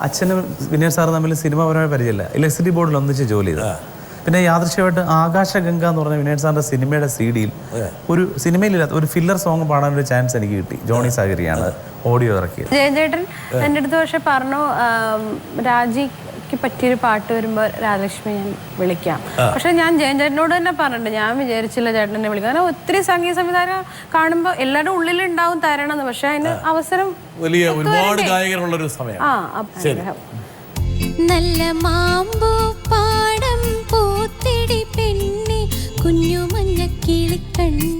അച്ഛനും വിനയൻ സാറും തമ്മിൽ സിനിമാപരമായ പരിചയമില്ല. ഇലക്ട്രിസിറ്റി ബോർഡിൽ ഒന്നിച്ച് ജോലി ചെയ്തു. പിന്നെ യാദൃശ്യമായിട്ട് ആകാശഗംഗ എന്ന് പറഞ്ഞ വിനയൻ സാറിന്റെ സിനിമയുടെ CD-യിൽ ഒരു സിനിമയിലില്ലാത്ത ഒരു ഫില്ലർ സോങ് പാടാനൊരു ചാൻസ് എനിക്ക് കിട്ടി. ജോണി സാഗരിയാണ് ഓഡിയോ ഇറക്കിയത്. ജയചേട്ടൻ എൻ്റെ അടുത്ത് പക്ഷെ പറഞ്ഞു, രാജിക്ക് പറ്റിയൊരു പാട്ട് വരുമ്പോൾ രാജലക്ഷ്മി ഞാൻ വിളിക്കാം. പക്ഷെ ഞാൻ ജയചേട്ടനോട് തന്നെ പറഞ്ഞിട്ടുണ്ട്, ഞാൻ വിചാരിച്ചില്ല ചേട്ടൻ എന്നെ വിളിക്കാം. കാരണം ഒത്തിരി സംഗീത സംവിധാനം കാണുമ്പോൾ എല്ലാവരുടെ ഉള്ളിലുണ്ടാവും തരണമെന്ന്. പക്ഷെ അതിന് അവസരം വലിയ ഒരുപാട് ഗായകരുള്ളൊരു സമയം. നല്ല മാമ്പൂ പാടം പൂത്തിടി പെണ്ണി കുഞ്ഞു മഞ്ഞ കിളിക്കണ്ണി